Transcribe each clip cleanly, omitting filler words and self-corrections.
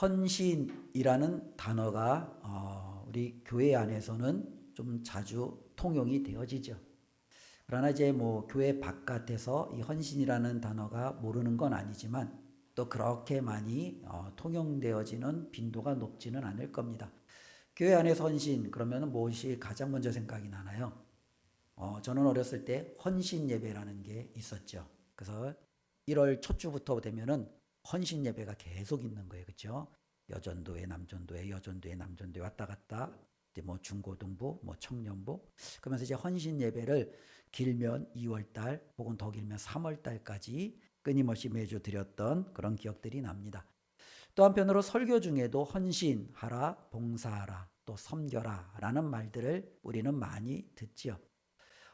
헌신이라는 단어가 우리 교회 안에서는 좀 자주 통용이 되어지죠. 그러나 이제 뭐 교회 바깥에서 이 헌신이라는 단어가 모르는 건 아니지만 또 그렇게 많이 통용되어지는 빈도가 높지는 않을 겁니다. 교회 안에서 헌신 그러면 무엇이 가장 먼저 생각이 나나요? 저는 어렸을 때 헌신 예배라는 게 있었죠. 그래서 1월 첫 주부터 되면은 헌신 예배가 계속 있는 거예요. 그렇죠? 여전도회, 남전도회, 여전도회, 남전도회 왔다 갔다. 이제 뭐 중고등부, 뭐 청년부. 그러면서 이제 헌신 예배를 길면 2월 달, 혹은 더 길면 3월 달까지 끊임없이 매주 드렸던 그런 기억들이 납니다. 또 한편으로 설교 중에도 헌신하라, 봉사하라, 또 섬겨라라는 말들을 우리는 많이 듣지요.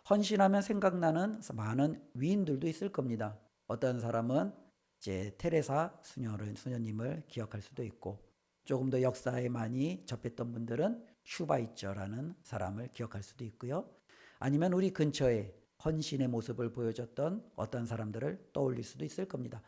헌신하면 생각나는 많은 위인들도 있을 겁니다. 어떤 사람은 이제 테레사 수녀님을 기억할 수도 있고, 조금 더 역사에 많이 접했던 분들은 슈바이처라는 사람을 기억할 수도 있고요. 아니면 우리 근처에 헌신의 모습을 보여줬던 어떤 사람들을 떠올릴 수도 있을 겁니다.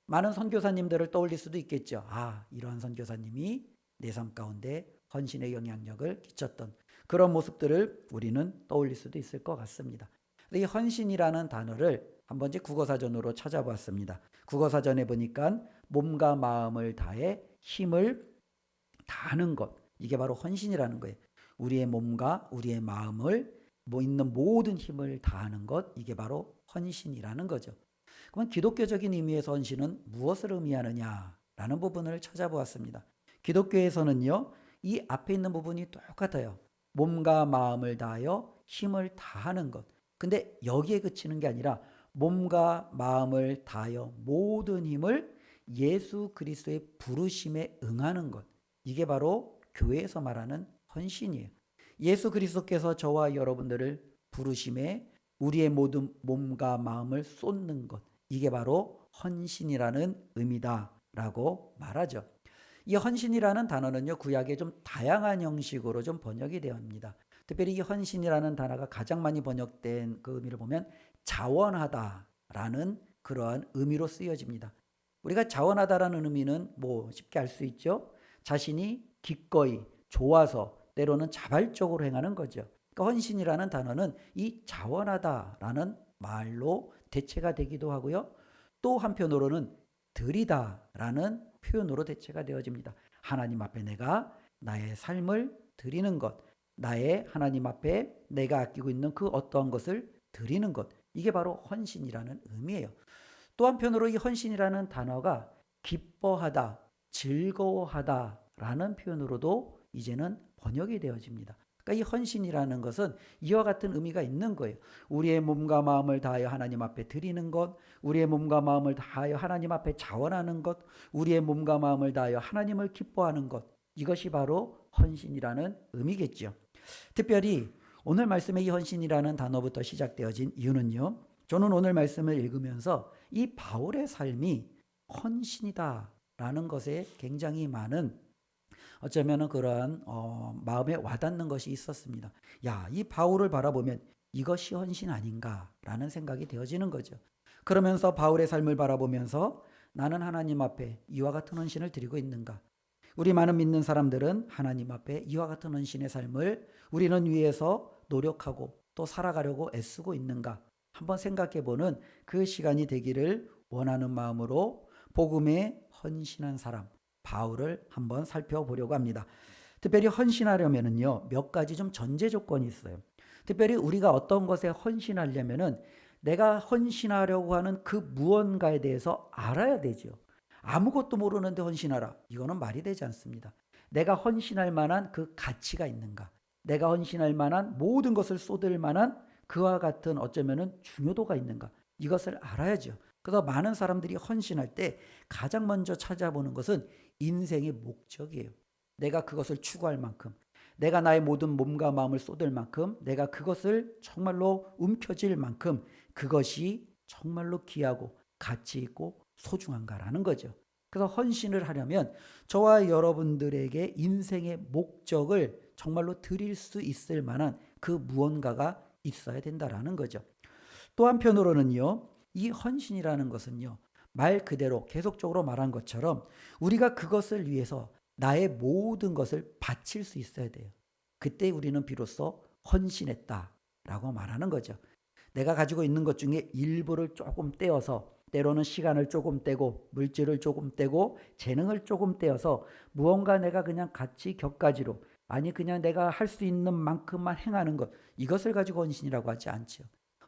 많은 선교사님들을 떠올릴 수도 있겠죠. 이러한 선교사님이 내 삶 가운데 헌신의 영향력을 끼쳤던 그런 모습들을 우리는 떠올릴 수도 있을 것 같습니다. 이 헌신이라는 단어를 한번 이제 국어사전으로 찾아봤습니다. 국어사전에 보니까 몸과 마음을 다해 힘을 다하는 것, 이게 바로 헌신이라는 거예요. 우리의 몸과 우리의 마음을 있는 모든 힘을 다하는 것, 이게 바로 헌신이라는 거죠. 그러면 기독교적인 의미에서 헌신은 무엇을 의미하느냐라는 부분을 찾아보았습니다. 기독교에서는요, 이 앞에 있는 부분이 똑같아요. 몸과 마음을 다하여 힘을 다하는 것. 근데 여기에 그치는 게 아니라 몸과 마음을 다하여 모든 힘을 예수 그리스도의 부르심에 응하는 것. 이게 바로 교회에서 말하는 헌신이에요. 예수 그리스도께서 저와 여러분들을 부르심에 우리의 모든 몸과 마음을 쏟는 것. 이게 바로 헌신이라는 의미다라고 말하죠. 이 헌신이라는 단어는요, 구약에 좀 다양한 형식으로 좀 번역이 되었습니다. 특별히 이 헌신이라는 단어가 가장 많이 번역된 그 의미를 보면 자원하다라는 그러한 의미로 쓰여집니다. 우리가 자원하다라는 의미는 뭐 쉽게 알 수 있죠. 자신이 기꺼이 좋아서 때로는 자발적으로 행하는 거죠. 그러니까 헌신이라는 단어는 이 자원하다라는 말로 대체가 되기도 하고요. 또 한편으로는 드리다라는 표현으로 대체가 되어집니다. 하나님 앞에 내가 나의 삶을 드리는 것, 나의 하나님 앞에 내가 아끼고 있는 그 어떠한 것을 드리는 것, 이게 바로 헌신이라는 의미예요. 또 한편으로 이 헌신이라는 단어가 기뻐하다, 즐거워하다라는 표현으로도 이제는 번역이 되어집니다. 그러니까 이 헌신이라는 것은 이와 같은 의미가 있는 거예요. 우리의 몸과 마음을 다하여 하나님 앞에 드리는 것, 우리의 몸과 마음을 다하여 하나님 앞에 자원하는 것, 우리의 몸과 마음을 다하여 하나님을 기뻐하는 것, 이것이 바로 헌신이라는 의미겠죠. 특별히 오늘 말씀의 이 헌신이라는 단어부터 시작되어진 이유는요, 저는 오늘 말씀을 읽으면서 이 바울의 삶이 헌신이다라는 것에 굉장히 많은 어쩌면 그러한 마음에 와닿는 것이 있었습니다. 이 바울을 바라보면 이것이 헌신 아닌가라는 생각이 되어지는 거죠. 그러면서 바울의 삶을 바라보면서 나는 하나님 앞에 이와 같은 헌신을 드리고 있는가? 우리 많은 믿는 사람들은 하나님 앞에 이와 같은 헌신의 삶을 우리는 위해서 노력하고 또 살아가려고 애쓰고 있는가? 한번 생각해 보는 그 시간이 되기를 원하는 마음으로 복음에 헌신한 사람, 바울을 한번 살펴보려고 합니다. 특별히 헌신하려면은요, 몇 가지 좀 전제 조건이 있어요. 특별히 우리가 어떤 것에 헌신하려면은 내가 헌신하려고 하는 그 무언가에 대해서 알아야 되죠. 아무것도 모르는데 헌신하라. 이거는 말이 되지 않습니다. 내가 헌신할 만한 그 가치가 있는가? 내가 헌신할 만한 모든 것을 쏟을 만한 그와 같은 어쩌면은 중요도가 있는가? 이것을 알아야죠. 그래서 많은 사람들이 헌신할 때 가장 먼저 찾아보는 것은 인생의 목적이에요. 내가 그것을 추구할 만큼, 내가 나의 모든 몸과 마음을 쏟을 만큼, 내가 그것을 정말로 움켜쥘 만큼 그것이 정말로 귀하고 가치 있고 소중한가라는 거죠. 그래서 헌신을 하려면 저와 여러분들에게 인생의 목적을 정말로 드릴 수 있을 만한 그 무언가가 있어야 된다라는 거죠. 또 한편으로는요, 이 헌신이라는 것은요, 말 그대로 계속적으로 말한 것처럼 우리가 그것을 위해서 나의 모든 것을 바칠 수 있어야 돼요. 그때 우리는 비로소 헌신했다라고 말하는 거죠. 내가 가지고 있는 것 중에 일부를 조금 떼어서, 때로는 시간을 조금 떼고 물질을 조금 떼고 재능을 조금 떼어서 무언가 내가 그냥 같이 격가지로, 아니 그냥 내가 할 수 있는 만큼만 행하는 것, 이것을 가지고 헌신이라고 하지 않죠.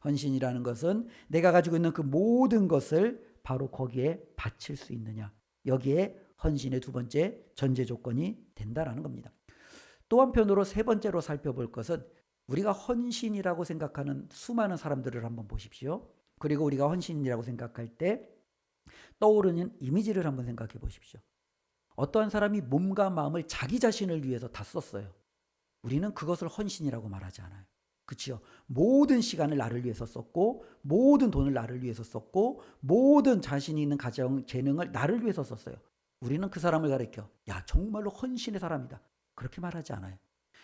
헌신이라는 것은 내가 가지고 있는 그 모든 것을 바로 거기에 바칠 수 있느냐, 여기에 헌신의 두 번째 전제 조건이 된다라는 겁니다. 또 한편으로 세 번째로 살펴볼 것은 우리가 헌신이라고 생각하는 수많은 사람들을 한번 보십시오. 그리고 우리가 헌신이라고 생각할 때 떠오르는 이미지를 한번 생각해 보십시오. 어떠한 사람이 몸과 마음을 자기 자신을 위해서 다 썼어요. 우리는 그것을 헌신이라고 말하지 않아요. 그렇죠? 모든 시간을 나를 위해서 썼고, 모든 돈을 나를 위해서 썼고, 모든 자신이 있는 가정 재능을 나를 위해서 썼어요. 우리는 그 사람을 가리켜 야 정말로 헌신의 사람이다, 그렇게 말하지 않아요.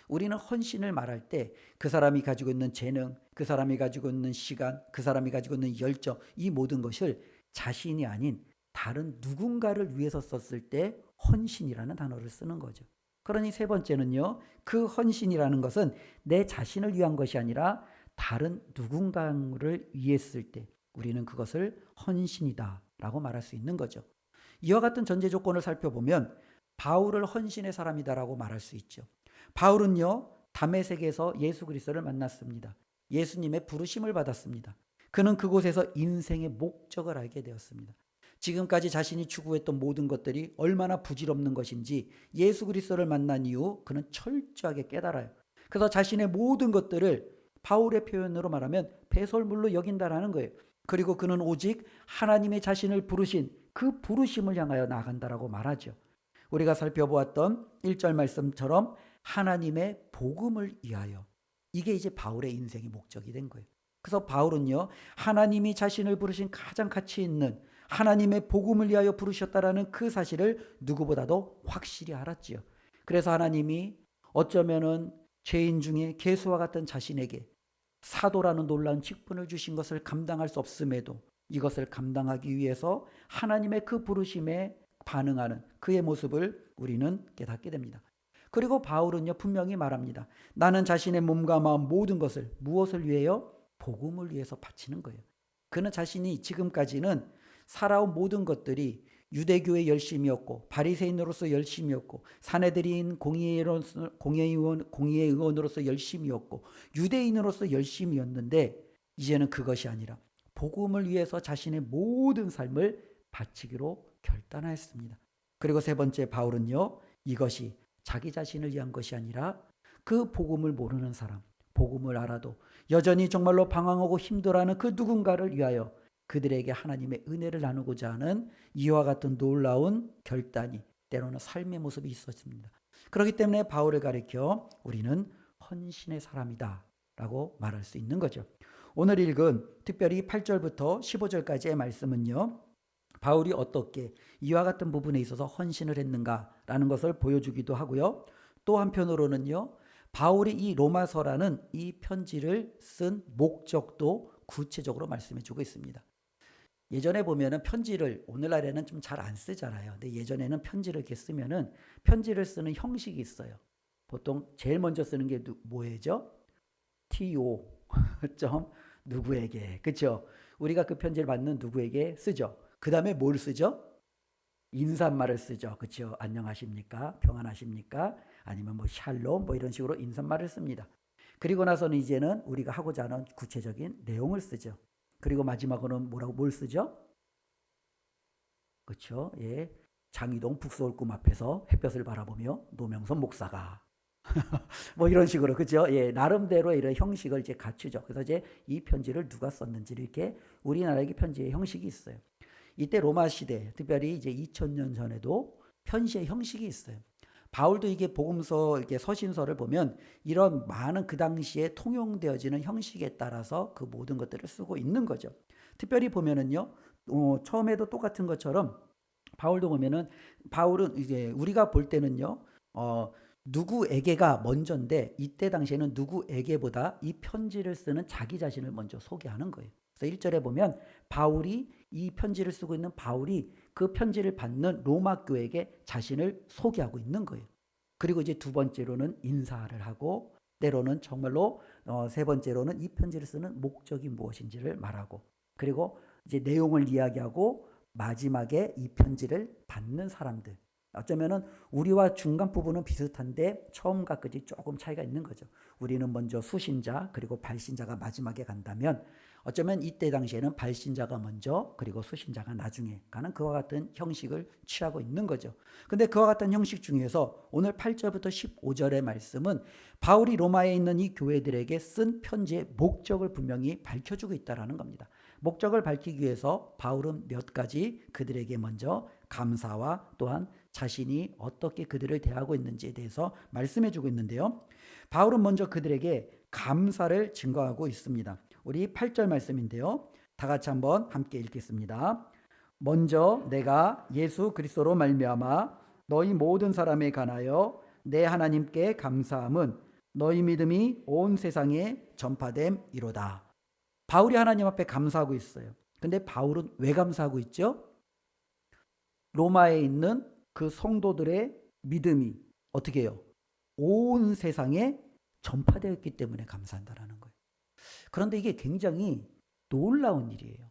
우리는 헌신을 말할 때 그 사람이 가지고 있는 재능, 그 사람이 가지고 있는 시간, 그 사람이 가지고 있는 열정, 이 모든 것을 자신이 아닌 다른 누군가를 위해서 썼을 때 헌신이라는 단어를 쓰는 거죠. 그러니 세 번째는요, 그 헌신이라는 것은 내 자신을 위한 것이 아니라 다른 누군가를 위해 쓸 때 우리는 그것을 헌신이다라고 말할 수 있는 거죠. 이와 같은 전제 조건을 살펴보면 바울을 헌신의 사람이다라고 말할 수 있죠. 바울은요, 다메섹에서 예수 그리스도를 만났습니다. 예수님의 부르심을 받았습니다. 그는 그곳에서 인생의 목적을 알게 되었습니다. 지금까지 자신이 추구했던 모든 것들이 얼마나 부질없는 것인지 예수 그리스도를 만난 이후 그는 철저하게 깨달아요. 그래서 자신의 모든 것들을 바울의 표현으로 말하면 배설물로 여긴다라는 거예요. 그리고 그는 오직 하나님의 자신을 부르신 그 부르심을 향하여 나아간다라고 말하죠. 우리가 살펴보았던 1절 말씀처럼 하나님의 복음을 위하여, 이게 이제 바울의 인생의 목적이 된 거예요. 그래서 바울은요, 하나님이 자신을 부르신 가장 가치 있는 하나님의 복음을 위하여 부르셨다라는 그 사실을 누구보다도 확실히 알았지요. 그래서 하나님이 어쩌면은 죄인 중에 개수와 같은 자신에게 사도라는 놀라운 직분을 주신 것을 감당할 수 없음에도 이것을 감당하기 위해서 하나님의 그 부르심에 반응하는 그의 모습을 우리는 깨닫게 됩니다. 그리고 바울은요, 분명히 말합니다. 나는 자신의 몸과 마음 모든 것을 무엇을 위해요? 복음을 위해서 바치는 거예요. 그는 자신이 지금까지는 살아온 모든 것들이 유대교의 열심이었고, 바리새인으로서 열심이었고, 사내들인 공의의 의원으로서 열심이었고, 유대인으로서 열심이었는데 이제는 그것이 아니라 복음을 위해서 자신의 모든 삶을 바치기로 결단하였습니다. 그리고 세 번째, 바울은요, 이것이 자기 자신을 위한 것이 아니라 그 복음을 모르는 사람, 복음을 알아도 여전히 정말로 방황하고 힘들어하는 그 누군가를 위하여 그들에게 하나님의 은혜를 나누고자 하는 이와 같은 놀라운 결단이, 때로는 삶의 모습이 있었습니다. 그렇기 때문에 바울을 가리켜 우리는 헌신의 사람이다 라고 말할 수 있는 거죠. 오늘 읽은 특별히 8절부터 15절까지의 말씀은요, 바울이 어떻게 이와 같은 부분에 있어서 헌신을 했는가라는 것을 보여주기도 하고요. 또 한편으로는요, 바울이 이 로마서라는 이 편지를 쓴 목적도 구체적으로 말씀해 주고 있습니다. 예전에 보면은 편지를, 오늘날에는 좀 잘 안 쓰잖아요. 근데 예전에는 편지를 이렇게 쓰면은 편지를 쓰는 형식이 있어요. 보통 제일 먼저 쓰는 게 뭐예요? TO 점 누구에게, 그렇죠? 우리가 그 편지를 받는 누구에게 쓰죠. 그 다음에 뭘 쓰죠? 인사말을 쓰죠. 그렇죠? 안녕하십니까? 평안하십니까? 아니면 뭐 샬롬 뭐 이런 식으로 인사말을 씁니다. 그리고 나서는 이제는 우리가 하고자 하는 구체적인 내용을 쓰죠. 그리고 마지막으로는 뭘 쓰죠? 그렇죠? 예. 장이동 북서울꿈 앞에서 햇볕을 바라보며 노명선 목사가 뭐 이런 식으로, 그죠? 예, 나름대로 이런 형식을 이제 갖추죠. 그래서 이제 이 편지를 누가 썼는지를 이렇게 우리나라에게 편지의 형식이 있어요. 이때 로마 시대, 특별히 이제 2000년 전에도 편지의 형식이 있어요. 바울도 이게 복음서, 이렇게 서신서를 보면 이런 많은 그 당시에 통용되어지는 형식에 따라서 그 모든 것들을 쓰고 있는 거죠. 특별히 보면은요, 처음에도 똑같은 것처럼 바울도 보면은, 바울은 이제 우리가 볼 때는요, 누구에게가 먼저인데 이때 당시에는 누구에게보다 이 편지를 쓰는 자기 자신을 먼저 소개하는 거예요. 그래서 1절에 보면 바울이 이 편지를 쓰고 있는 바울이 그 편지를 받는 로마 교회에게 자신을 소개하고 있는 거예요. 그리고 이제 두 번째로는 인사를 하고, 때로는 정말로 세 번째로는 이 편지를 쓰는 목적이 무엇인지를 말하고, 그리고 이제 내용을 이야기하고, 마지막에 이 편지를 받는 사람들, 어쩌면은 우리와 중간 부분은 비슷한데 처음과 끝이 조금 차이가 있는 거죠. 우리는 먼저 수신자 그리고 발신자가 마지막에 간다면, 어쩌면 이때 당시에는 발신자가 먼저 그리고 수신자가 나중에 가는 그와 같은 형식을 취하고 있는 거죠. 근데 그와 같은 형식 중에서 오늘 8절부터 15절의 말씀은 바울이 로마에 있는 이 교회들에게 쓴 편지의 목적을 분명히 밝혀주고 있다는 겁니다. 목적을 밝히기 위해서 바울은 몇 가지 그들에게 먼저 감사와 또한 자신이 어떻게 그들을 대하고 있는지에 대해서 말씀해주고 있는데요. 바울은 먼저 그들에게 감사를 증거하고 있습니다. 우리 8절 말씀인데요. 다 같이 한번 함께 읽겠습니다. 먼저 내가 예수 그리스도로 말미암아 너희 모든 사람에 관하여 내 하나님께 감사함은 너희 믿음이 온 세상에 전파됨이로다. 바울이 하나님 앞에 감사하고 있어요. 근데 바울은 왜 감사하고 있죠? 로마에 있는 그 성도들의 믿음이 어떻게 해요? 온 세상에 전파되었기 때문에 감사한다라는 거예요. 그런데 이게 굉장히 놀라운 일이에요.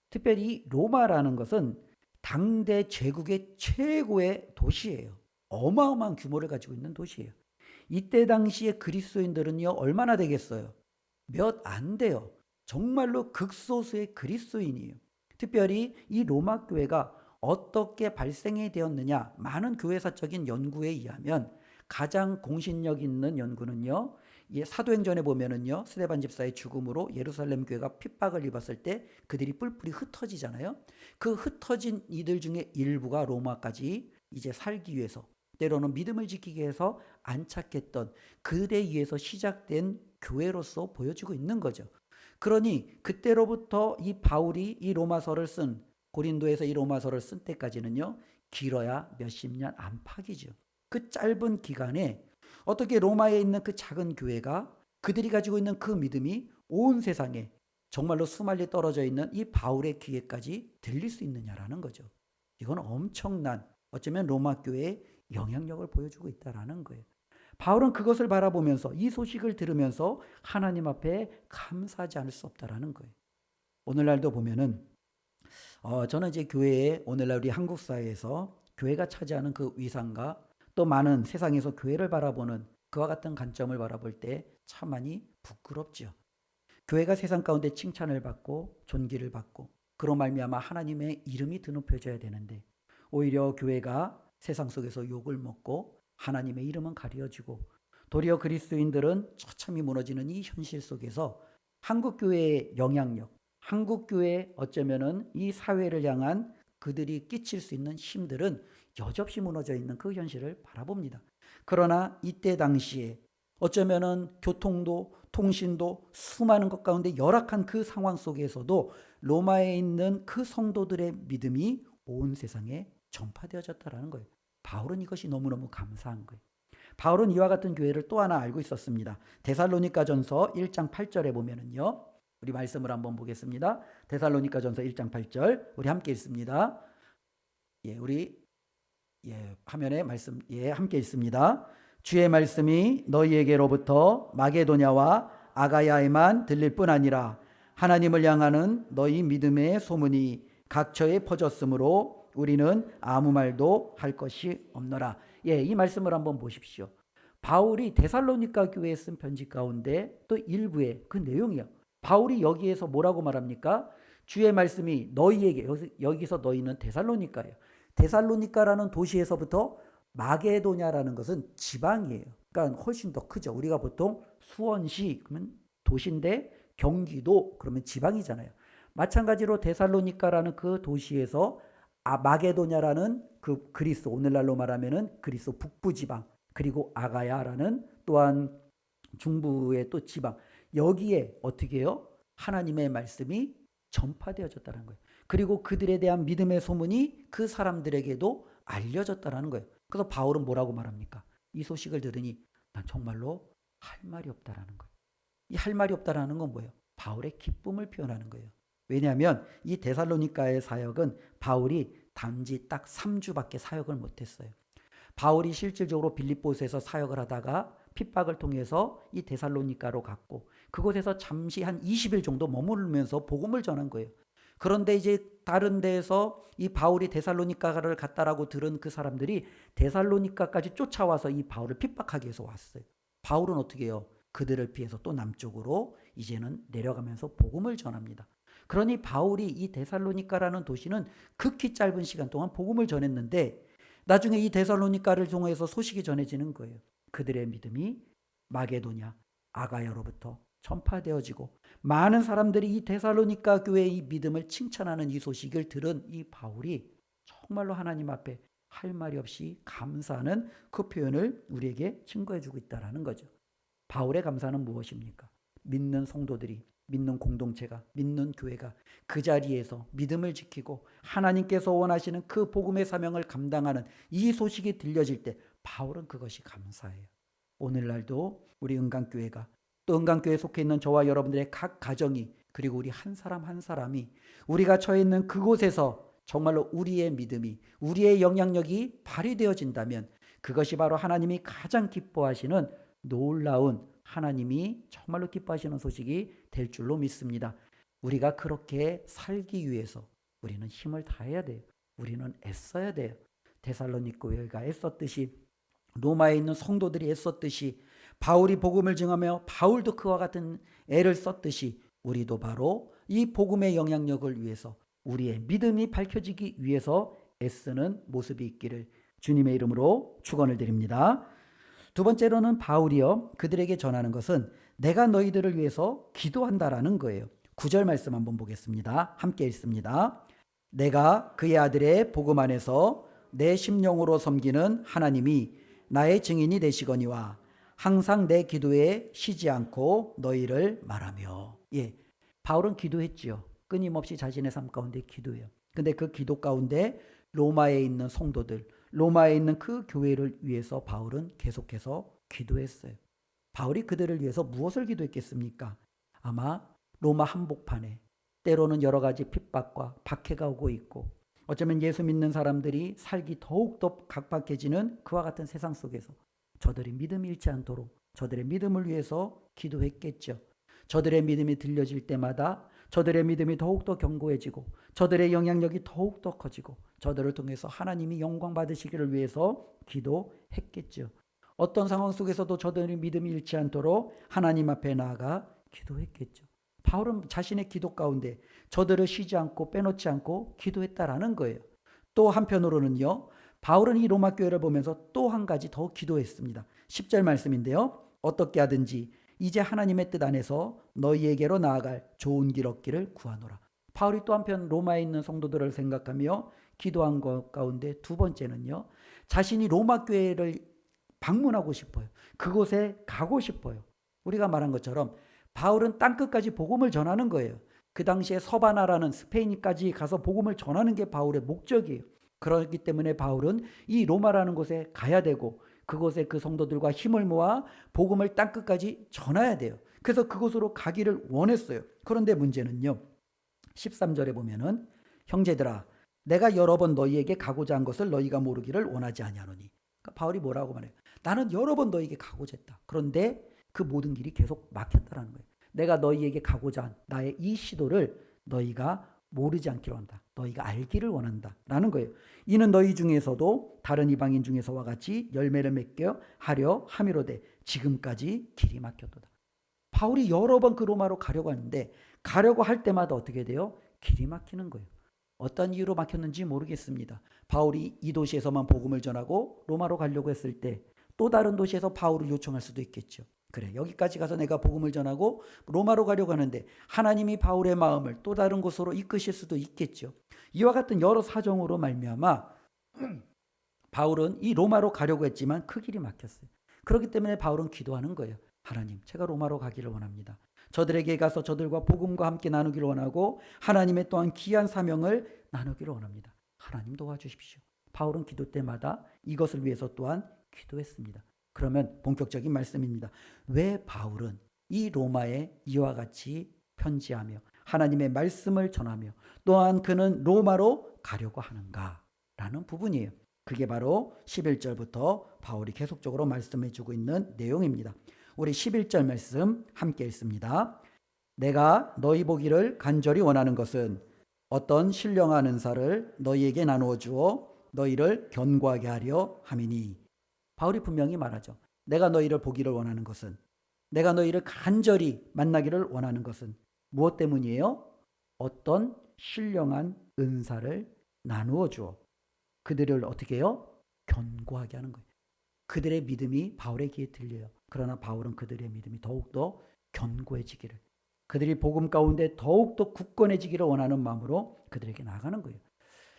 특별히 로마라는 것은 당대 제국의 최고의 도시예요. 어마어마한 규모를 가지고 있는 도시예요. 이때 당시에 그리스도인들은요, 얼마나 되겠어요? 몇 안 돼요. 정말로 극소수의 그리스도인이에요. 특별히 이 로마 교회가 어떻게 발생이 되었느냐, 많은 교회사적인 연구에 의하면 가장 공신력 있는 연구는요, 사도행전에 보면은요, 스데반 집사의 죽음으로 예루살렘 교회가 핍박을 입었을 때 그들이 뿔뿔이 흩어지잖아요. 그 흩어진 이들 중에 일부가 로마까지 이제 살기 위해서, 때로는 믿음을 지키기 위해서 안착했던, 그들에 의해서 시작된 교회로서 보여지고 있는 거죠. 그러니 그때로부터 이 바울이 이 로마서를 쓴, 고린도에서 이 로마서를 쓴 때까지는요, 길어야 몇십 년 안팎이죠. 그 짧은 기간에 어떻게 로마에 있는 그 작은 교회가 그들이 가지고 있는 그 믿음이 온 세상에 정말로 수말리 떨어져 있는 이 바울의 귀에까지 들릴 수 있느냐라는 거죠. 이건 엄청난, 어쩌면 로마 교회의 영향력을 보여주고 있다라는 거예요. 바울은 그것을 바라보면서, 이 소식을 들으면서 하나님 앞에 감사하지 않을 수 없다라는 거예요. 오늘날도 보면은 저는 이제 교회에, 오늘날 우리 한국 사회에서 교회가 차지하는 그 위상과 또 많은 세상에서 교회를 바라보는 그와 같은 관점을 바라볼 때 참 많이 부끄럽죠. 교회가 세상 가운데 칭찬을 받고 존귀를 받고 그로 말미암아 하나님의 이름이 드높여져야 되는데, 오히려 교회가 세상 속에서 욕을 먹고 하나님의 이름은 가려지고, 도리어 그리스도인들은 처참히 무너지는 이 현실 속에서 한국 교회의 영향력, 한국 교회, 어쩌면은 이 사회를 향한 그들이 끼칠 수 있는 힘들은 여전히 무너져 있는 그 현실을 바라봅니다. 그러나 이때 당시에 어쩌면은 교통도 통신도 수많은 것 가운데 열악한 그 상황 속에서도 로마에 있는 그 성도들의 믿음이 온 세상에 전파되어졌다라는 거예요. 바울은 이것이 너무너무 감사한 거예요. 바울은 이와 같은 교회를 또 하나 알고 있었습니다. 데살로니가전서 1장 8절에 보면은요, 우리 말씀을 한번 보겠습니다. 데살로니가전서 1장 8절 우리 함께 읽습니다. 우리 화면에 말씀 함께 읽습니다. 주의 말씀이 너희에게로부터 마게도냐와 아가야에만 들릴 뿐 아니라 하나님을 향하는 너희 믿음의 소문이 각처에 퍼졌으므로 우리는 아무 말도 할 것이 없노라. 이 말씀을 한번 보십시오. 바울이 데살로니가 교회에 쓴 편지 가운데 또 일부의 그 내용이요. 바울이 여기에서 뭐라고 말합니까? 주의 말씀이 너희에게, 여기서 너희는 데살로니가예요. 데살로니가라는 도시에서부터 마게도냐라는 것은 지방이에요. 그러니까 훨씬 더 크죠. 우리가 보통 수원시 그러면 도시인데 경기도 그러면 지방이잖아요. 마찬가지로 데살로니가라는 그 도시에서 마게도냐라는 그 그리스, 오늘날로 말하면은 그리스 북부 지방, 그리고 아가야라는 또한 중부의 또 지방, 여기에 어떻게 해요? 하나님의 말씀이 전파되어졌다는 거예요. 그리고 그들에 대한 믿음의 소문이 그 사람들에게도 알려졌다는 거예요. 그래서 바울은 뭐라고 말합니까? 이 소식을 들으니 난 정말로 할 말이 없다라는 거예요. 이 할 말이 없다라는 건 뭐예요? 바울의 기쁨을 표현하는 거예요. 왜냐하면 이 데살로니가의 사역은 바울이 단지 딱 3주밖에 사역을 못했어요. 바울이 실질적으로 빌립보스에서 사역을 하다가 핍박을 통해서 이 데살로니가로 갔고 그곳에서 잠시 한 20일 정도 머무르면서 복음을 전한 거예요. 그런데 이제 다른 데에서 이 바울이 데살로니가를 갔다라고 들은 그 사람들이 데살로니가까지 쫓아와서 이 바울을 핍박하기 위해서 왔어요. 바울은 어떻게 해요? 그들을 피해서 또 남쪽으로 이제는 내려가면서 복음을 전합니다. 그러니 바울이 이 데살로니가라는 도시는 극히 짧은 시간 동안 복음을 전했는데 나중에 이 데살로니가를 통해서 소식이 전해지는 거예요. 그들의 믿음이 마게도냐, 아가야로부터 전파되어지고 많은 사람들이 이 데살로니가 교회의 이 믿음을 칭찬하는 이 소식을 들은 이 바울이 정말로 하나님 앞에 할 말이 없이 감사하는 그 표현을 우리에게 증거해주고 있다는 거죠. 바울의 감사는 무엇입니까? 믿는 성도들이, 믿는 공동체가, 믿는 교회가 그 자리에서 믿음을 지키고 하나님께서 원하시는 그 복음의 사명을 감당하는 이 소식이 들려질 때 바울은 그것이 감사해요. 오늘날도 우리 은강교회가 또 은강교회에 속해 있는 저와 여러분들의 각 가정이 그리고 우리 한 사람 한 사람이 우리가 처해 있는 그곳에서 정말로 우리의 믿음이 우리의 영향력이 발휘되어진다면 그것이 바로 하나님이 가장 기뻐하시는 놀라운 하나님이 정말로 기뻐하시는 소식이 될 줄로 믿습니다. 우리가 그렇게 살기 위해서 우리는 힘을 다해야 돼요. 우리는 애써야 돼요. 데살로니가 교회가 애썼듯이 로마에 있는 성도들이 애썼듯이 바울이 복음을 증하며 바울도 그와 같은 애를 썼듯이 우리도 바로 이 복음의 영향력을 위해서 우리의 믿음이 밝혀지기 위해서 애쓰는 모습이 있기를 주님의 이름으로 축원을 드립니다. 두 번째로는 바울이요 그들에게 전하는 것은 내가 너희들을 위해서 기도한다라는 거예요. 9절 말씀 한번 보겠습니다. 함께 읽습니다. 내가 그의 아들의 복음 안에서 내 심령으로 섬기는 하나님이 나의 증인이 되시거니와 항상 내 기도에 쉬지 않고 너희를 말하며. 바울은 기도했지요. 끊임없이 자신의 삶 가운데 기도해요. 근데 그 기도 가운데 로마에 있는 성도들, 로마에 있는 그 교회를 위해서 바울은 계속해서 기도했어요. 바울이 그들을 위해서 무엇을 기도했겠습니까? 아마 로마 한복판에 때로는 여러 가지 핍박과 박해가 오고 있고 어쩌면 예수 믿는 사람들이 살기 더욱더 각박해지는 그와 같은 세상 속에서 저들이 믿음이 잃지 않도록 저들의 믿음을 위해서 기도했겠죠. 저들의 믿음이 들려질 때마다 저들의 믿음이 더욱더 견고해지고 저들의 영향력이 더욱더 커지고 저들을 통해서 하나님이 영광 받으시기를 위해서 기도했겠죠. 어떤 상황 속에서도 저들의 믿음이 잃지 않도록 하나님 앞에 나아가 기도했겠죠. 바울은 자신의 기도 가운데 저들을 쉬지 않고 빼놓지 않고 기도했다라는 거예요. 또 한편으로는요. 바울은 이 로마 교회를 보면서 또 한 가지 더 기도했습니다. 10절 말씀인데요. 어떻게 하든지 이제 하나님의 뜻 안에서 너희에게로 나아갈 좋은 길 얻기를 구하노라. 바울이 또 한편 로마에 있는 성도들을 생각하며 기도한 것 가운데 두 번째는요. 자신이 로마 교회를 방문하고 싶어요. 그곳에 가고 싶어요. 우리가 말한 것처럼 바울은 땅끝까지 복음을 전하는 거예요. 그 당시에 서바나라는 스페인까지 가서 복음을 전하는 게 바울의 목적이에요. 그렇기 때문에 바울은 이 로마라는 곳에 가야 되고 그곳에 그 성도들과 힘을 모아 복음을 땅끝까지 전해야 돼요. 그래서 그곳으로 가기를 원했어요. 그런데 문제는요. 13절에 보면은 형제들아 내가 여러 번 너희에게 가고자 한 것을 너희가 모르기를 원하지 아니하노니. 그러니까 바울이 뭐라고 말해요? 나는 여러 번 너희에게 가고자 했다. 그런데 그 모든 길이 계속 막혔다라는 거예요. 내가 너희에게 가고자 한 나의 이 시도를 너희가 모르지 않기로 한다. 너희가 알기를 원한다. 라는 거예요. 이는 너희 중에서도 다른 이방인 중에서와 같이 열매를 맺게 하려 함이로되 지금까지 길이 막혔도다. 바울이 여러 번 그 로마로 가려고 하는데 가려고 할 때마다 어떻게 돼요? 길이 막히는 거예요. 어떤 이유로 막혔는지 모르겠습니다. 바울이 이 도시에서만 복음을 전하고 로마로 가려고 했을 때 또 다른 도시에서 바울을 요청할 수도 있겠죠. 그래 여기까지 가서 내가 복음을 전하고 로마로 가려고 하는데 하나님이 바울의 마음을 또 다른 곳으로 이끄실 수도 있겠죠. 이와 같은 여러 사정으로 말미암아 바울은 이 로마로 가려고 했지만 그 길이 막혔어요. 그렇기 때문에 바울은 기도하는 거예요. 하나님 제가 로마로 가기를 원합니다. 저들에게 가서 저들과 복음과 함께 나누기를 원하고 하나님의 또한 귀한 사명을 나누기를 원합니다. 하나님 도와주십시오. 바울은 기도 때마다 이것을 위해서 또한 기도했습니다. 그러면 본격적인 말씀입니다. 왜 바울은 이 로마에 이와 같이 편지하며 하나님의 말씀을 전하며 또한 그는 로마로 가려고 하는가? 라는 부분이에요. 그게 바로 11절부터 바울이 계속적으로 말씀해 주고 있는 내용입니다. 우리 11절 말씀 함께 읽습니다. 내가 너희 보기를 간절히 원하는 것은 어떤 신령한 은사를 너희에게 나누어 주어 너희를 견고하게 하려 함이니. 바울이 분명히 말하죠. 내가 너희를 보기를 원하는 것은, 내가 너희를 간절히 만나기를 원하는 것은 무엇 때문이에요? 어떤 신령한 은사를 나누어 주어 그들을 어떻게 해요? 견고하게 하는 거예요. 그들의 믿음이 바울의 귀에 들려요. 그러나 바울은 그들의 믿음이 더욱더 견고해지기를, 그들이 복음 가운데 더욱더 굳건해지기를 원하는 마음으로 그들에게 나아가는 거예요.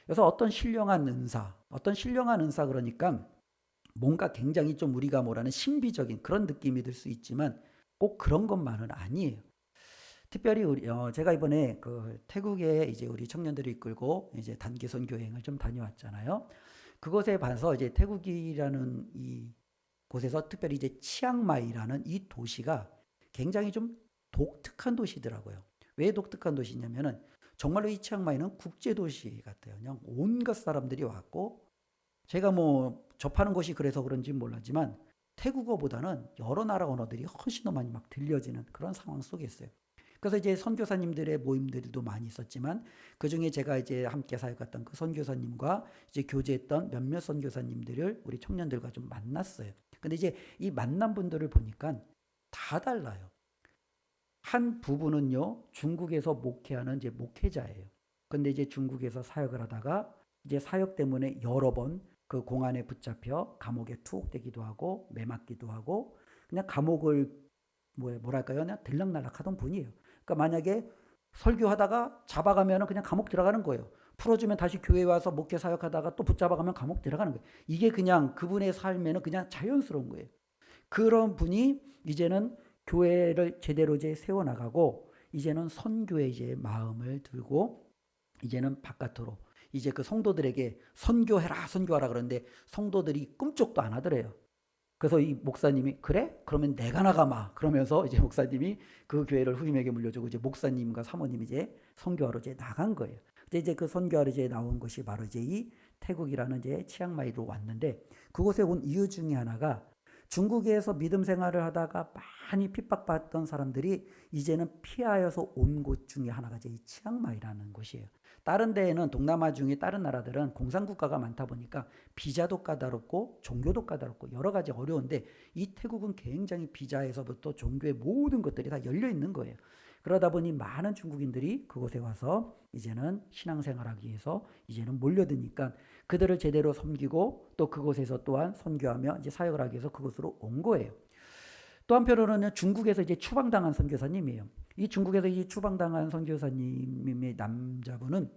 그래서 어떤 신령한 은사 그러니까 뭔가 굉장히 좀 우리가 뭐라는 신비적인 그런 느낌이 들 수 있지만 꼭 그런 것만은 아니에요. 특별히 제가 이번에 그 태국에 이제 우리 청년들을 이끌고 이제 단기 선교 여행을 좀 다녀왔잖아요. 그곳에 봐서 이제 태국이라는 이 곳에서 특별히 이제 치앙마이라는 이 도시가 굉장히 좀 독특한 도시더라고요. 왜 독특한 도시냐면은 정말로 이 치앙마이는 국제 도시 같아요. 그냥 온갖 사람들이 왔고, 제가 뭐 접하는 곳이 그래서 그런지 몰랐지만 태국어보다는 여러 나라 언어들이 훨씬 더 많이 막 들려지는 그런 상황 속에 있어요. 그래서 이제 선교사님들의 모임들도 많이 있었지만 그 중에 제가 이제 함께 사역했던 그 선교사님과 이제 교제했던 몇몇 선교사님들을 우리 청년들과 좀 만났어요. 근데 이제 이 만난 분들을 보니까 다 달라요. 한 부부는요, 중국에서 목회하는 이제 목회자예요. 근데 이제 중국에서 사역을 하다가 이제 사역 때문에 여러 번 그 공안에 붙잡혀 감옥에 투옥되기도 하고 매맞기도 하고 그냥 감옥을 뭐랄까요? 그냥 들락날락 하던 분이에요. 그러니까 만약에 설교하다가 잡아가면 그냥 감옥 들어가는 거예요. 풀어주면 다시 교회 와서 목회 사역하다가 또 붙잡아가면 감옥 들어가는 거예요. 이게 그냥 그분의 삶에는 그냥 자연스러운 거예요. 그런 분이 이제는 교회를 제대로 이제 세워나가고 이제는 선교에 이제 마음을 들고 이제는 바깥으로 이제 그 성도들에게 선교하라 그러는데 성도들이 꿈쩍도 안 하더래요. 그래서 이 목사님이 그래? 그러면 내가 나가마. 그러면서 이제 목사님이 그 교회를 후임에게 물려주고 이제 목사님과 사모님이 이제 선교하러 이제 나간 거예요. 근데 이제 그 선교하러 이제 나온 것이 바로 이제 이 태국이라는 이제 치앙마이로 왔는데 그곳에 온 이유 중에 하나가 중국에서 믿음 생활을 하다가 많이 핍박받던 사람들이 이제는 피하여서 온 곳 중에 하나가 이제 이 치앙마이라는 곳이에요. 다른 데에는 동남아 중에 다른 나라들은 공산국가가 많다 보니까 비자도 까다롭고 종교도 까다롭고 여러 가지 어려운데 이 태국은 굉장히 비자에서부터 종교의 모든 것들이 다 열려 있는 거예요. 그러다 보니 많은 중국인들이 그곳에 와서 이제는 신앙생활하기 위해서 이제는 몰려드니까 그들을 제대로 섬기고 또 그곳에서 또한 선교하며 이제 사역을 하기 위해서 그곳으로 온 거예요. 또 한편으로는 중국에서 이제 추방당한 선교사님이에요. 이 중국에서 이 추방당한 선교사님의 남자분은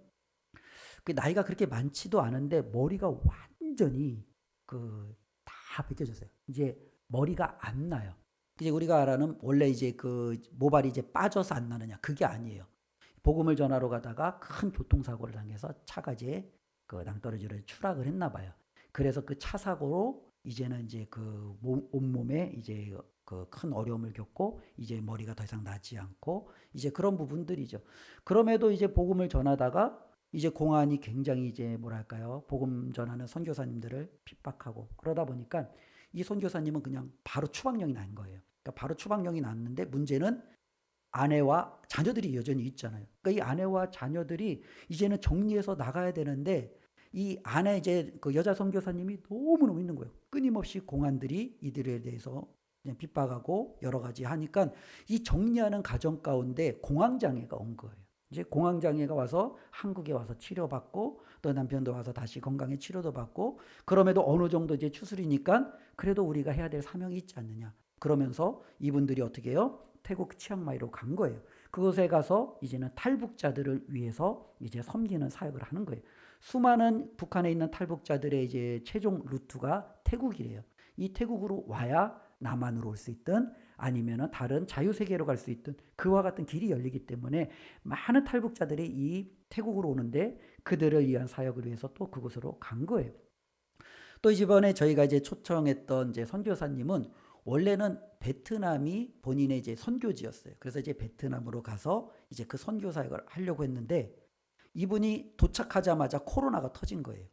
그 나이가 그렇게 많지도 않은데 머리가 완전히 그 다 벗겨졌어요. 이제 머리가 안 나요. 이제 우리가 알아는 원래 이제 그 모발이 이제 빠져서 안 나느냐 그게 아니에요. 복음을 전하러 가다가 큰 교통사고를 당해서 차가 이제 그 낭떠러지로 추락을 했나 봐요. 그래서 그 차 사고로 이제는 이제 그 온몸에 이제 그 큰 어려움을 겪고 이제 머리가 더 이상 나지 않고 이제 그런 부분들이죠. 그럼에도 이제 복음을 전하다가 이제 공안이 굉장히 이제 뭐랄까요? 복음 전하는 선교사님들을 핍박하고 그러다 보니까 이 선교사님은 그냥 바로 추방령이 난 거예요. 그러니까 바로 추방령이 났는데 문제는 아내와 자녀들이 여전히 있잖아요. 그러니까 이 아내와 자녀들이 이제는 정리해서 나가야 되는데 이 아내 이제 그 여자 선교사님이 너무너무 있는 거예요. 끊임없이 공안들이 이들에 대해서 그냥 핍박하고 여러 가지 하니까 이 정리하는 과정 가운데 공황장애가 온 거예요. 이제 공황장애가 와서 한국에 와서 치료받고 또 남편도 와서 다시 건강에 치료도 받고 그럼에도 어느 정도 이제 추스리니까 그래도 우리가 해야 될 사명이 있지 않느냐. 그러면서 이분들이 어떻게 해요? 태국 치앙마이로 간 거예요. 그곳에 가서 이제는 탈북자들을 위해서 이제 섬기는 사역을 하는 거예요. 수많은 북한에 있는 탈북자들의 이제 최종 루트가 태국이래요. 이 태국으로 와야 남한으로 올 수 있든 아니면은 다른 자유세계로 갈 수 있든 그와 같은 길이 열리기 때문에 많은 탈북자들이 이 태국으로 오는데 그들을 위한 사역을 위해서 또 그곳으로 간 거예요. 또 이번에 저희가 이제 초청했던 이제 선교사님은 원래는 베트남이 본인의 이제 선교지였어요. 그래서 이제 베트남으로 가서 이제 그 선교 사역을 하려고 했는데 이분이 도착하자마자 코로나가 터진 거예요.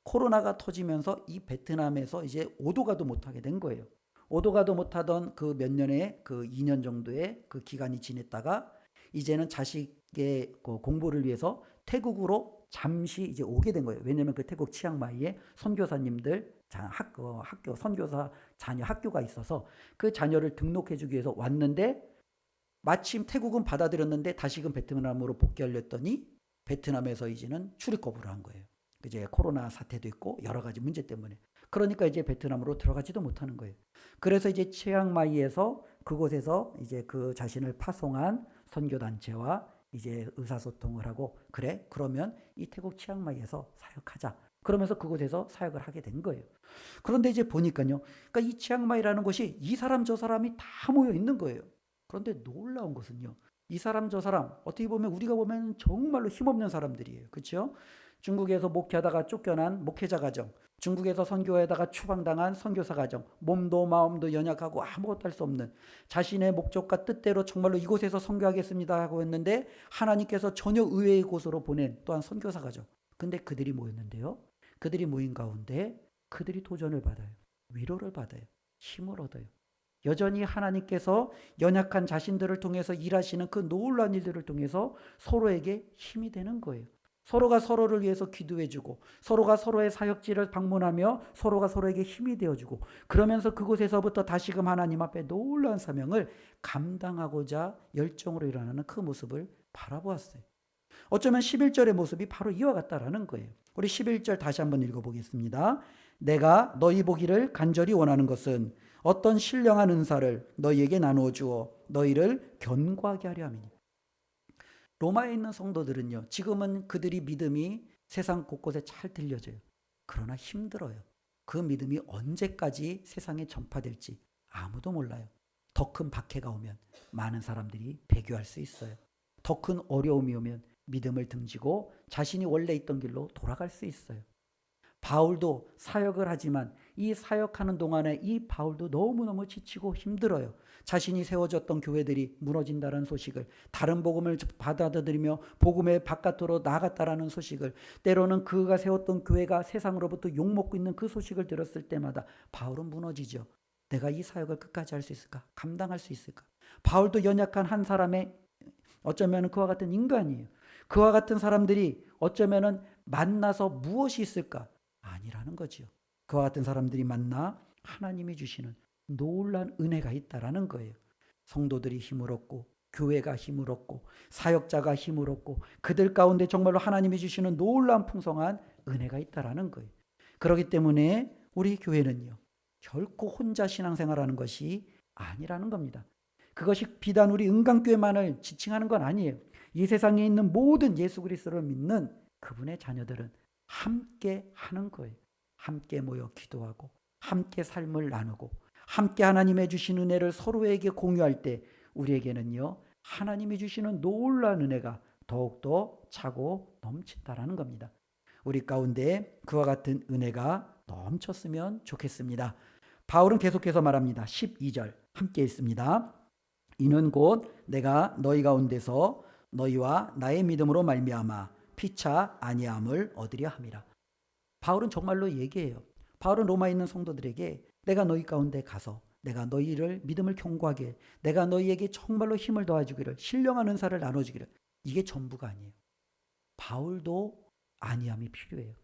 코로나가 터지면서 이 베트남에서 이제 오도 가도 못하게 된 거예요. 오도 가도 못하던 그 몇 년의 그 2년 정도의 그 기간이 지냈다가 이제는 자식의 그 공부를 위해서 태국으로 잠시 이제 오게 된 거예요. 왜냐면 그 태국 치앙마이에 선교사님들 학교 선교사 자녀 학교가 있어서 그 자녀를 등록해 주기 위해서 왔는데 마침 태국은 받아들였는데 다시금 베트남으로 복귀하려 했더니 베트남에서 이제는 출입 거부를 한 거예요. 이제 코로나 사태도 있고 여러 가지 문제 때문에. 그러니까 이제 베트남으로 들어가지도 못하는 거예요. 그래서 이제 치앙마이에서 그곳에서 이제 그 자신을 파송한 선교단체와 이제 의사소통을 하고 그래 그러면 이 태국 치앙마이에서 사역하자. 그러면서 그곳에서 사역을 하게 된 거예요. 그런데 이제 보니까요. 그러니까 이 치앙마이라는 곳이 이 사람 저 사람이 다 모여 있는 거예요. 그런데 놀라운 것은요. 이 사람 저 사람 어떻게 보면 우리가 보면 정말로 힘없는 사람들이에요. 그렇죠? 중국에서 목회하다가 쫓겨난 목회자 가정, 중국에서 선교하다가 추방당한 선교사 가정, 몸도 마음도 연약하고 아무것도 할 수 없는 자신의 목적과 뜻대로 정말로 이곳에서 선교하겠습니다 하고 했는데 하나님께서 전혀 의외의 곳으로 보낸 또한 선교사 가정. 근데 그들이 모였는데요. 그들이 모인 가운데 그들이 도전을 받아요. 위로를 받아요. 힘을 얻어요. 여전히 하나님께서 연약한 자신들을 통해서 일하시는 그 놀라운 일들을 통해서 서로에게 힘이 되는 거예요. 서로가 서로를 위해서 기도해주고 서로가 서로의 사역지를 방문하며 서로가 서로에게 힘이 되어주고 그러면서 그곳에서부터 다시금 하나님 앞에 놀라운 사명을 감당하고자 열정으로 일어나는 그 모습을 바라보았어요. 어쩌면 11절의 모습이 바로 이와 같다라는 거예요. 우리 11절 다시 한번 읽어보겠습니다. 내가 너희 보기를 간절히 원하는 것은 어떤 신령한 은사를 너희에게 나누어 주어 너희를 견고하게 하려 함이니. 로마에 있는 성도들은요. 지금은 그들이 믿음이 세상 곳곳에 잘 들려져요. 그러나 힘들어요. 그 믿음이 언제까지 세상에 전파될지 아무도 몰라요. 더 큰 박해가 오면 많은 사람들이 배교할 수 있어요. 더 큰 어려움이 오면 믿음을 등지고 자신이 원래 있던 길로 돌아갈 수 있어요. 바울도 사역을 하지만 이 사역하는 동안에 이 바울도 너무너무 지치고 힘들어요. 자신이 세워졌던 교회들이 무너진다는 소식을, 다른 복음을 받아들이며 복음의 바깥으로 나갔다라는 소식을, 때로는 그가 세웠던 교회가 세상으로부터 욕먹고 있는 그 소식을 들었을 때마다 바울은 무너지죠. 내가 이 사역을 끝까지 할 수 있을까? 감당할 수 있을까? 바울도 연약한 한 사람의 어쩌면 그와 같은 인간이에요. 그와 같은 사람들이 어쩌면 만나서 무엇이 있을까? 아니라는 거지요. 그와 같은 사람들이 만나 하나님이 주시는 놀란 은혜가 있다라는 거예요. 성도들이 힘을 얻고 교회가 힘을 얻고 사역자가 힘을 얻고 그들 가운데 정말로 하나님이 주시는 놀라운 풍성한 은혜가 있다라는 거예요. 그렇기 때문에 우리 교회는요. 결코 혼자 신앙생활하는 것이 아니라는 겁니다. 그것이 비단 우리 은강교회만을 지칭하는 건 아니에요. 이 세상에 있는 모든 예수 그리스도를 믿는 그분의 자녀들은 함께 하는 거예요. 함께 모여 기도하고 함께 삶을 나누고 함께 하나님의 주신 은혜를 서로에게 공유할 때 우리에게는요. 하나님이 주시는 놀라운 은혜가 더욱더 차고 넘친다라는 겁니다. 우리 가운데 그와 같은 은혜가 넘쳤으면 좋겠습니다. 바울은 계속해서 말합니다. 12절 함께 읽습니다. 이는 곧 내가 너희 가운데서 너희와 나의 믿음으로 말미암아 피차 아니함을 얻으려 함이라. 바울은 정말로 얘기해요. 바울은 로마에 있는 성도들에게 내가 너희 가운데 가서 내가 너희를 믿음을 견고하게 내가 너희에게 정말로 힘을 더해주기를 신령한 은사를 나눠주기를 이게 전부가 아니에요. 바울도 아니함이 필요해요.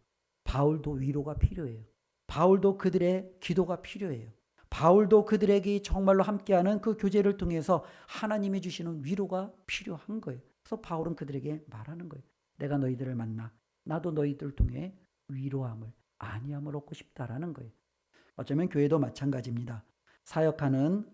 바울도 위로가 필요해요. 바울도 그들의 기도가 필요해요. 바울도 그들에게 정말로 함께하는 그 교제를 통해서 하나님이 주시는 위로가 필요한 거예요. 그래서 바울은 그들에게 말하는 거예요. 내가 너희들을 만나 나도 너희들 통해 위로함을 안위함을 얻고 싶다라는 거예요. 어쩌면 교회도 마찬가지입니다. 사역하는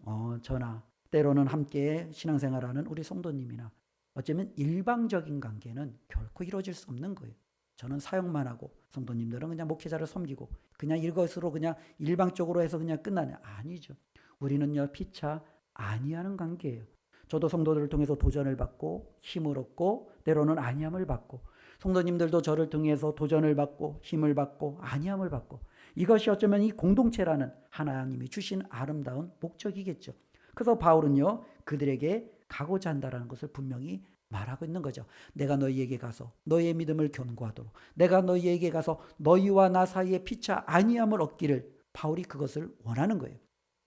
저나 때로는 함께 신앙생활하는 우리 성도님이나 어쩌면 일방적인 관계는 결코 이루어질 수 없는 거예요. 저는 사역만 하고 성도님들은 그냥 목회자를 섬기고 그냥 이것으로 그냥 일방적으로 해서 그냥 끝나냐? 아니죠. 우리는요 피차 아니하는 관계예요. 저도 성도들을 통해서 도전을 받고 힘을 얻고 때로는 아니함을 받고 성도님들도 저를 통해서 도전을 받고 힘을 받고 아니함을 받고 이것이 어쩌면 이 공동체라는 하나님이 주신 아름다운 목적이겠죠. 그래서 바울은요, 그들에게 가고자 한다라는 것을 분명히 말하고 있는 거죠. 내가 너희에게 가서 너희의 믿음을 견고하도록, 내가 너희에게 가서 너희와 나 사이에 피차 아니함을 얻기를, 바울이 그것을 원하는 거예요.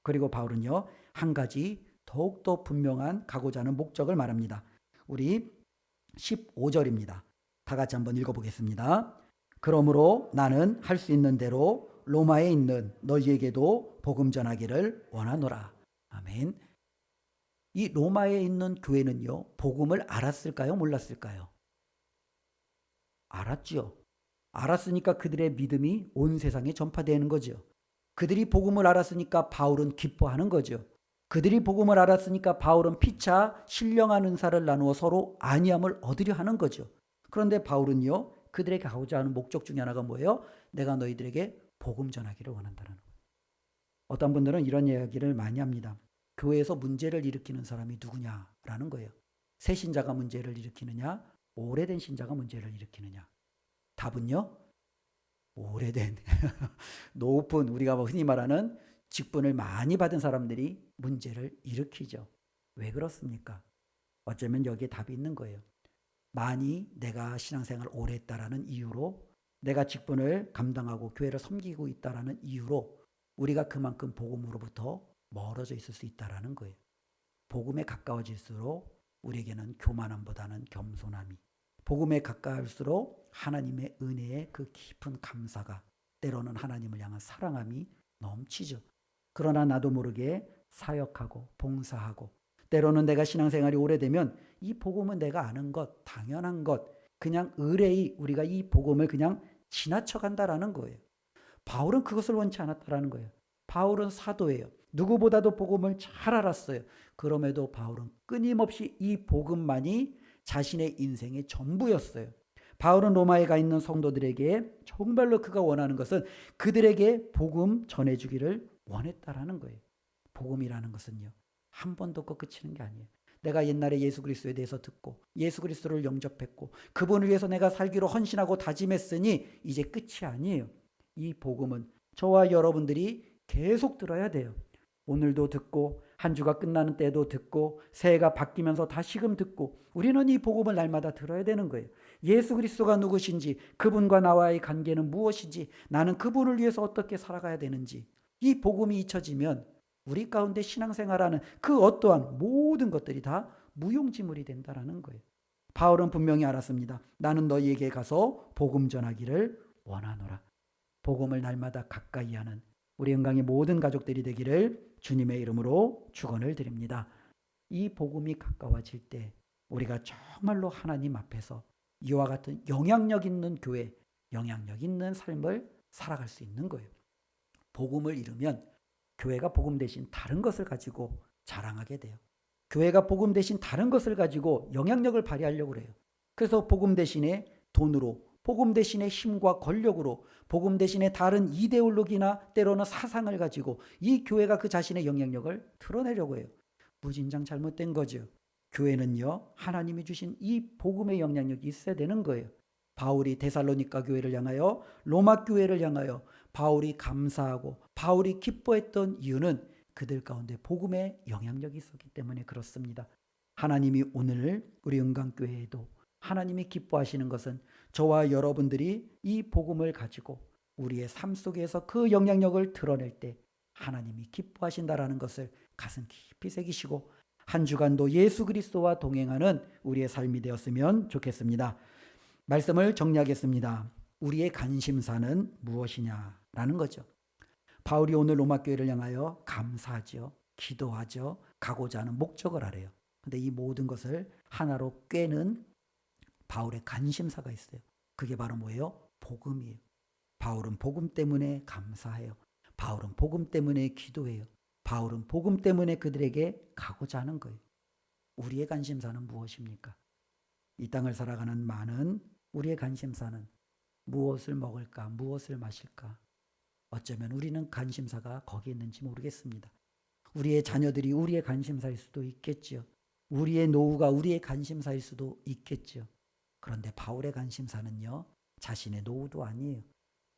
그리고 바울은요, 한 가지 더욱더 분명한 가고자 하는 목적을 말합니다. 우리 15절입니다. 다 같이 한번 읽어보겠습니다. 그러므로 나는 할 수 있는 대로 로마에 있는 너희에게도 복음 전하기를 원하노라. 아멘. 이 로마에 있는 교회는요, 복음을 알았을까요? 몰랐을까요? 알았죠. 알았으니까 그들의 믿음이 온 세상에 전파되는 거죠. 그들이 복음을 알았으니까 바울은 기뻐하는 거죠. 그들이 복음을 알았으니까 바울은 피차 신령한 은사를 나누어 서로 안위함을 얻으려 하는 거죠. 그런데 바울은요, 그들에게 가고자 하는 목적 중에 하나가 뭐예요? 내가 너희들에게 복음 전하기를 원한다는 거예요. 어떤 분들은 이런 이야기를 많이 합니다. 교회에서 문제를 일으키는 사람이 누구냐라는 거예요. 새 신자가 문제를 일으키느냐, 오래된 신자가 문제를 일으키느냐. 답은요, 오래된 높은, 우리가 흔히 말하는 직분을 많이 받은 사람들이 문제를 일으키죠. 왜 그렇습니까? 어쩌면 여기에 답이 있는 거예요. 많이 내가 신앙생활을 오래 했다라는 이유로, 내가 직분을 감당하고 교회를 섬기고 있다라는 이유로 우리가 그만큼 복음으로부터 멀어져 있을 수 있다라는 거예요. 복음에 가까워질수록 우리에게는 교만함보다는 겸손함이, 복음에 가까울수록 하나님의 은혜의 그 깊은 감사가, 때로는 하나님을 향한 사랑함이 넘치죠. 그러나 나도 모르게 사역하고 봉사하고, 때로는 내가 신앙생활이 오래되면 이 복음은 내가 아는 것, 당연한 것, 그냥 의뢰의 우리가 이 복음을 그냥 지나쳐간다라는 거예요. 바울은 그것을 원치 않았다라는 거예요. 바울은 사도예요. 누구보다도 복음을 잘 알았어요. 그럼에도 바울은 끊임없이 이 복음만이 자신의 인생의 전부였어요. 바울은 로마에 가 있는 성도들에게 정말로 그가 원하는 것은 그들에게 복음 전해주기를 원했다라는 거예요. 복음이라는 것은요, 한 번 듣고 그치는 게 아니에요. 내가 옛날에 예수 그리스도에 대해서 듣고 예수 그리스도를 영접했고 그분을 위해서 내가 살기로 헌신하고 다짐했으니 이제 끝이 아니에요. 이 복음은 저와 여러분들이 계속 들어야 돼요. 오늘도 듣고 한 주가 끝나는 때도 듣고 새해가 바뀌면서 다시금 듣고, 우리는 이 복음을 날마다 들어야 되는 거예요. 예수 그리스도가 누구신지, 그분과 나와의 관계는 무엇인지, 나는 그분을 위해서 어떻게 살아가야 되는지, 이 복음이 잊혀지면 우리 가운데 신앙생활하는 그 어떠한 모든 것들이 다 무용지물이 된다는 거예요. 바울은 분명히 알았습니다. 나는 너희에게 가서 복음 전하기를 원하노라. 복음을 날마다 가까이 하는 우리 은강의 모든 가족들이 되기를 주님의 이름으로 축원을 드립니다. 이 복음이 가까워질 때 우리가 정말로 하나님 앞에서 이와 같은 영향력 있는 교회, 영향력 있는 삶을 살아갈 수 있는 거예요. 복음을 잃으면 교회가 복음 대신 다른 것을 가지고 자랑하게 돼요. 교회가 복음 대신 다른 것을 가지고 영향력을 발휘하려고 해요. 그래서 복음 대신에 돈으로, 복음 대신에 힘과 권력으로, 복음 대신에 다른 이데올로기나 때로는 사상을 가지고 이 교회가 그 자신의 영향력을 드러내려고 해요. 무진장 잘못된 거죠. 교회는요, 하나님이 주신 이 복음의 영향력이 있어야 되는 거예요. 바울이 데살로니가 교회를 향하여, 로마 교회를 향하여 바울이 감사하고 바울이 기뻐했던 이유는 그들 가운데 복음의 영향력이 있었기 때문에 그렇습니다. 하나님이 오늘 우리 은강교회에도 하나님이 기뻐하시는 것은 저와 여러분들이 이 복음을 가지고 우리의 삶 속에서 그 영향력을 드러낼 때 하나님이 기뻐하신다라는 것을 가슴 깊이 새기시고 한 주간도 예수 그리스도와 동행하는 우리의 삶이 되었으면 좋겠습니다. 말씀을 정리하겠습니다. 우리의 관심사는 무엇이냐라는 거죠. 바울이 오늘 로마 교회를 향하여 감사하죠. 기도하죠. 가고자 하는 목적을 알아요. 근데 이 모든 것을 하나로 꿰는 바울의 관심사가 있어요. 그게 바로 뭐예요? 복음이에요. 바울은 복음 때문에 감사해요. 바울은 복음 때문에 기도해요. 바울은 복음 때문에 그들에게 가고자 하는 거예요. 우리의 관심사는 무엇입니까? 이 땅을 살아가는 많은 우리의 관심사는 무엇을 먹을까? 무엇을 마실까? 어쩌면 우리는 관심사가 거기에 있는지 모르겠습니다. 우리의 자녀들이 우리의 관심사일 수도 있겠죠. 우리의 노후가 우리의 관심사일 수도 있겠죠. 그런데 바울의 관심사는요, 자신의 노후도 아니에요.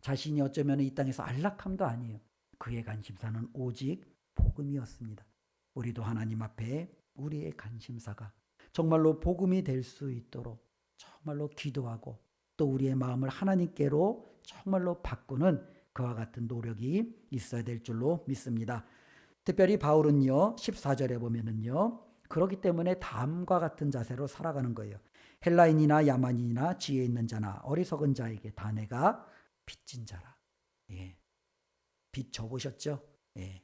자신이 어쩌면 이 땅에서 안락함도 아니에요. 그의 관심사는 오직 복음이었습니다. 우리도 하나님 앞에 우리의 관심사가 정말로 복음이 될 수 있도록 정말로 기도하고 또 우리의 마음을 하나님께로 정말로 바꾸는 그와 같은 노력이 있어야 될 줄로 믿습니다. 특별히 바울은요 14절에 보면은요 그렇기 때문에 다음과 같은 자세로 살아가는 거예요. 헬라인이나 야만인이나 지혜 있는 자나 어리석은 자에게 다 내가 빚진 자라. 예. 빚 져보셨죠? 예.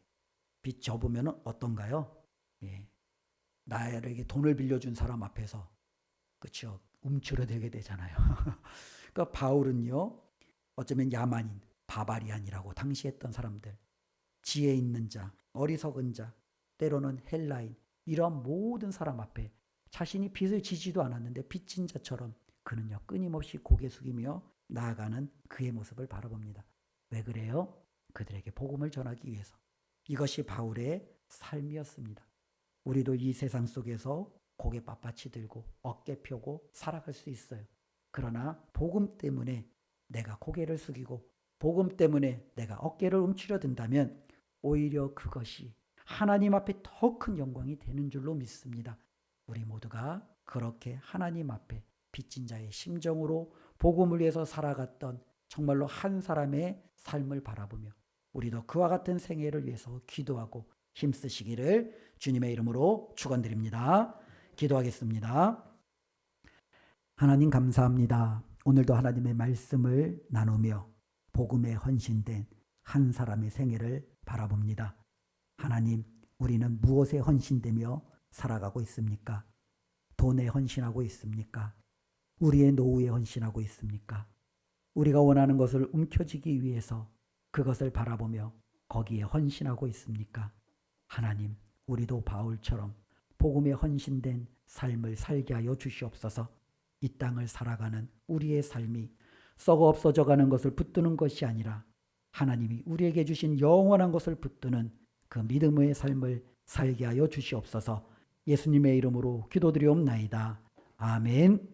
빚 져보면 어떤가요? 예. 나에게 돈을 빌려준 사람 앞에서 그렇죠. 움츠러들게 되잖아요. 그러니까 바울은요. 어쩌면 야만인, 바바리안이라고 당시 했던 사람들, 지혜 있는 자, 어리석은 자, 때로는 헬라인 이런 모든 사람 앞에 자신이 빚을 지지도 않았는데 빚진 자처럼 그는요. 끊임없이 고개 숙이며 나아가는 그의 모습을 바라봅니다. 왜 그래요? 그들에게 복음을 전하기 위해서. 이것이 바울의 삶이었습니다. 우리도 이 세상 속에서 고개 빳빳이 들고 어깨 펴고 살아갈 수 있어요. 그러나 복음 때문에 내가 고개를 숙이고 복음 때문에 내가 어깨를 움츠려든다면 오히려 그것이 하나님 앞에 더 큰 영광이 되는 줄로 믿습니다. 우리 모두가 그렇게 하나님 앞에 빚진 자의 심정으로 복음을 위해서 살아갔던 정말로 한 사람의 삶을 바라보며 우리도 그와 같은 생애를 위해서 기도하고 힘쓰시기를 주님의 이름으로 축원드립니다. 기도하겠습니다. 하나님 감사합니다. 오늘도 하나님의 말씀을 나누며 복음에 헌신된 한 사람의 생애를 바라봅니다. 하나님, 우리는 무엇에 헌신되며 살아가고 있습니까? 돈에 헌신하고 있습니까? 우리의 노후에 헌신하고 있습니까? 우리가 원하는 것을 움켜쥐기 위해서 그것을 바라보며 거기에 헌신하고 있습니까? 하나님, 우리도 바울처럼 복음에 헌신된 삶을 살게 하여 주시옵소서. 이 땅을 살아가는 우리의 삶이 썩어 없어져가는 것을 붙드는 것이 아니라 하나님이 우리에게 주신 영원한 것을 붙드는 그 믿음의 삶을 살게 하여 주시옵소서. 예수님의 이름으로 기도드리옵나이다. 아멘.